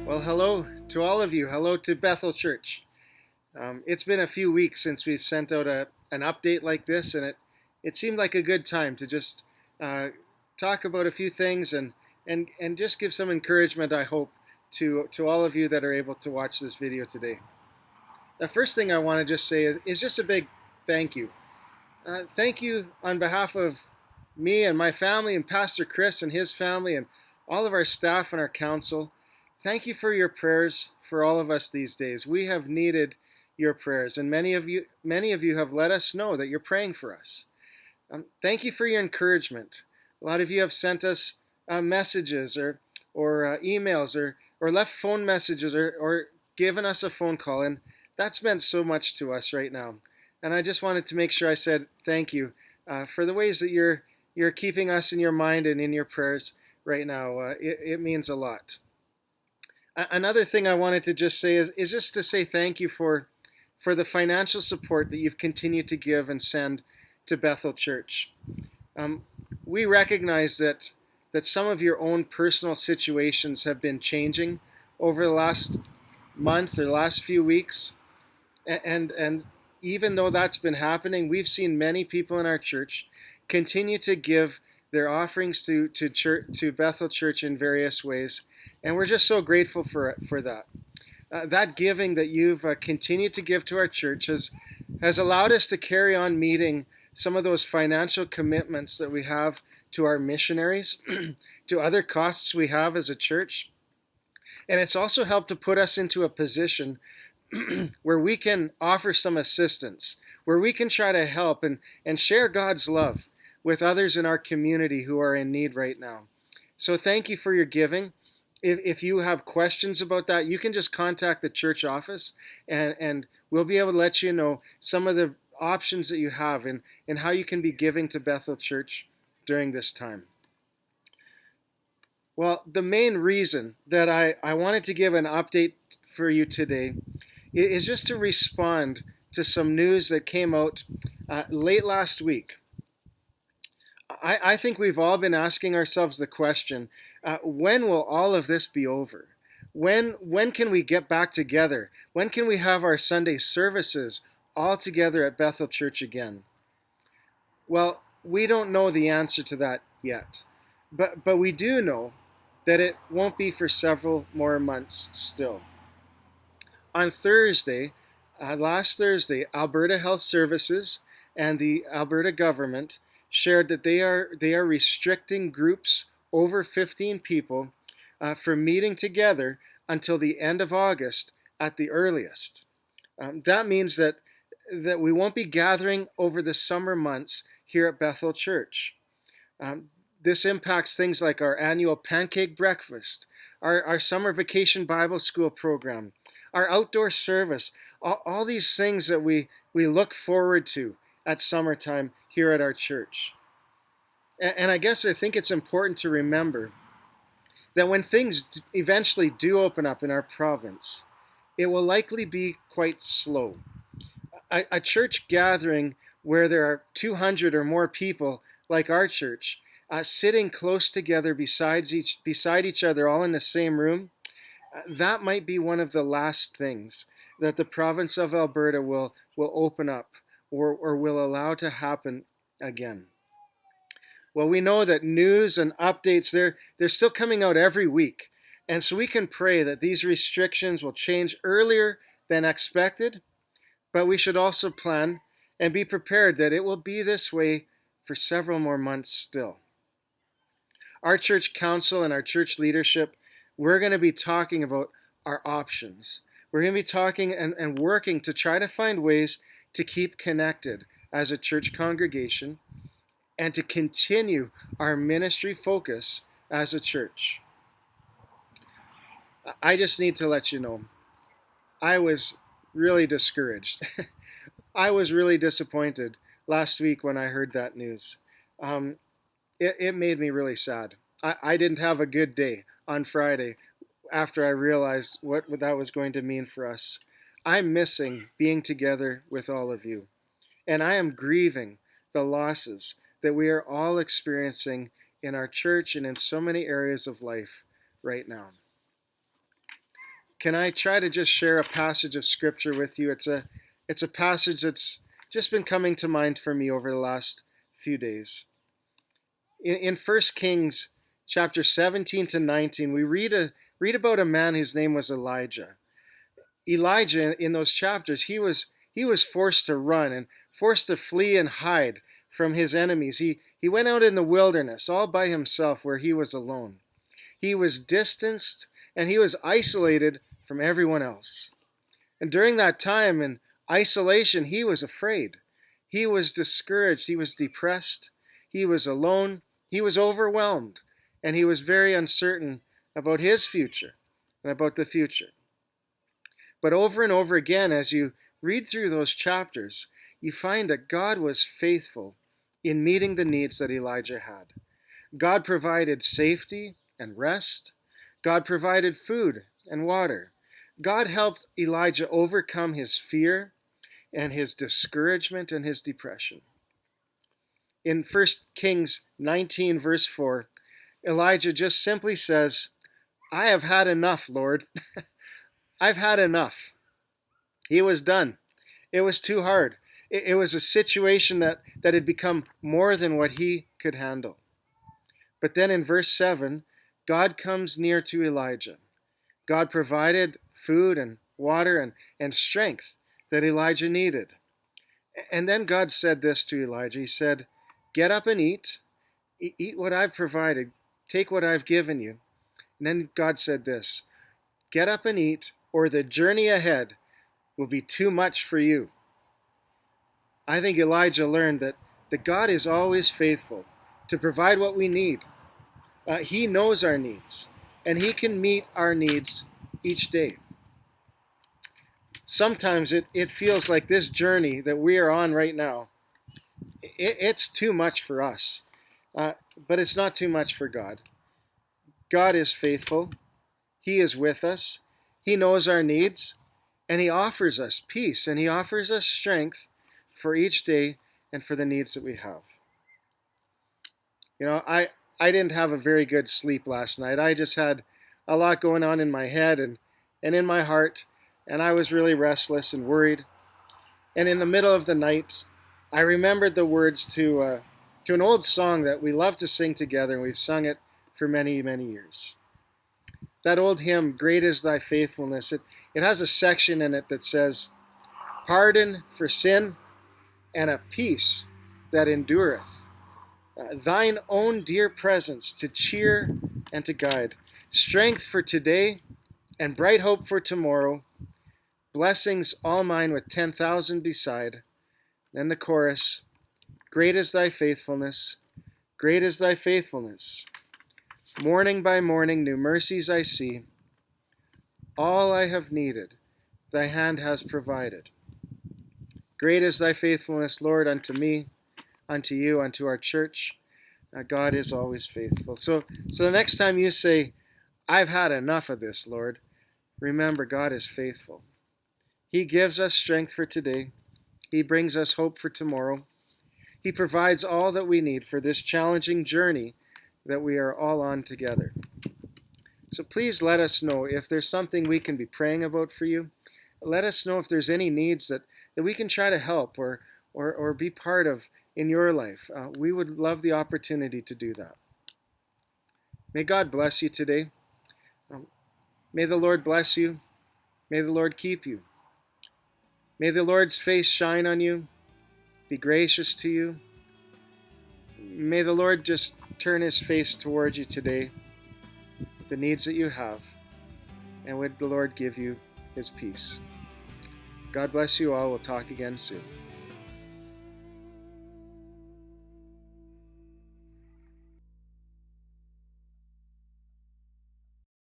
Well, hello to all of you. Hello to Bethel Church. It's been a few weeks since we've sent out an update like this, and it seemed like a good time to just talk about a few things and just give some encouragement, I hope, to all of you that are able to watch this video today. The first thing I want to just say is just a big thank you. Thank you on behalf of me and my family and Pastor Chris and his family and all of our staff and our council. Thank you for your prayers for all of us these days. We have needed your prayers, and many of you have let us know that you're praying for us. Thank you for your encouragement. A lot of you have sent us messages or emails or left phone messages or given us a phone call, and that's meant so much to us right now. And I just wanted to make sure I said thank you for the ways that you're keeping us in your mind and in your prayers right now. It means a lot. Another thing I wanted to just say is just to say thank you for the financial support that you've continued to give and send to Bethel Church. We recognize that some of your own personal situations have been changing over the last month or last few weeks, and even though that's been happening, we've seen many people in our church continue to give their offerings to Bethel Church in various ways. And we're just so grateful for that. That giving that you've continued to give to our church has allowed us to carry on meeting some of those financial commitments that we have to our missionaries, to other costs we have as a church. And it's also helped to put us into a position where we can offer some assistance, where we can try to help and share God's love with others in our community who are in need right now. So thank you for your giving. If you have questions about that, you can just contact the church office and we'll be able to let you know some of the options that you have and how you can be giving to Bethel Church during this time. Well, the main reason that I wanted to give an update for you today is just to respond to some news that came out late last week. I think we've all been asking ourselves the question, when will all of this be over? When can we get back together? When can we have our Sunday services all together at Bethel Church again? Well, we don't know the answer to that yet, but we do know that it won't be for several more months still. On Thursday, last Thursday, Alberta Health Services and the Alberta government shared that they are restricting groups over 15 people from meeting together until the end of August at the earliest. That means that we won't be gathering over the summer months here at Bethel Church. This impacts things like our annual pancake breakfast, our summer vacation Bible school program, our outdoor service, all these things that we look forward to at summertime here at our church. And I think it's important to remember that when things eventually do open up in our province, it will likely be quite slow. A church gathering where there are 200 or more people like our church sitting close together beside each other, all in the same room, that might be one of the last things that the province of Alberta will open up or will allow to happen again. Well, we know that news and updates, they're still coming out every week. And so we can pray that these restrictions will change earlier than expected, but we should also plan and be prepared that it will be this way for several more months still. Our church council and our church leadership, we're going to be talking about our options. We're going to be talking and working to try to find ways to keep connected as a church congregation and to continue our ministry focus as a church. I just need to let you know, I was really discouraged. I was really disappointed last week when I heard that news. It made me really sad. I didn't have a good day on Friday after I realized what that was going to mean for us. I'm missing being together with all of you. And I am grieving the losses that we are all experiencing in our church and in so many areas of life right now. can I try to just share a passage of scripture with you? It's a passage that's just been coming to mind for me over the last few days. In 1 Kings chapter 17 to 19, we read about a man whose name was Elijah. Elijah, in those chapters, he was forced to run and forced to flee and hide from his enemies. He went out in the wilderness all by himself where he was alone. He was distanced and he was isolated from everyone else. And during that time in isolation, he was afraid. He was discouraged. He was depressed. He was alone. He was overwhelmed. And he was very uncertain about his future and about the future. But over and over again, as you read through those chapters, you find that God was faithful in meeting the needs that Elijah had. God provided safety and rest. God provided food and water. God helped Elijah overcome his fear and his discouragement and his depression. In 1 Kings 19, verse 4, Elijah just simply says, "I have had enough, Lord." I've had enough. He was done. It was too hard. It was a situation that had become more than what he could handle. But then in verse 7, God comes near to Elijah. God provided food and water and strength that Elijah needed. And then God said this to Elijah. He said, "Get up and eat. Eat what I've provided. Take what I've given you." And then God said this, "Get up and eat, or the journey ahead will be too much for you." I think Elijah learned that God is always faithful to provide what we need. He knows our needs, and he can meet our needs each day. Sometimes it feels like this journey that we are on right now, it's too much for us, but it's not too much for God. God is faithful. He is with us. He knows our needs, and he offers us peace, and he offers us strength for each day and for the needs that we have. I didn't have a very good sleep last night. I just had a lot going on in my head and in my heart, and I was really restless and worried. And in the middle of the night, I remembered the words to an old song that we love to sing together, and we've sung it for many, many years. That old hymn, "Great is Thy Faithfulness," it has a section in it that says, "Pardon for sin and a peace that endureth. Thine own dear presence to cheer and to guide. Strength for today and bright hope for tomorrow. Blessings all mine with 10,000 beside." Then the chorus, "Great is Thy faithfulness, great is Thy faithfulness. Morning by morning new mercies I see. All I have needed, Thy hand has provided. Great is Thy faithfulness, Lord, unto me, unto you, unto our church." God is always faithful. So the next time you say, "I've had enough of this, Lord," remember God is faithful. He gives us strength for today. He brings us hope for tomorrow. He provides all that we need for this challenging journey that we are all on together. So please let us know if there's something we can be praying about for you. Let us know if there's any needs that we can try to help or be part of in your life. We would love the opportunity to do that. May God bless you today. May the Lord bless you. May the Lord keep you. May the Lord's face shine on you, be gracious to you. May the Lord just turn his face towards you today, the needs that you have, and would the Lord give you his peace. God bless you all. We'll talk again soon.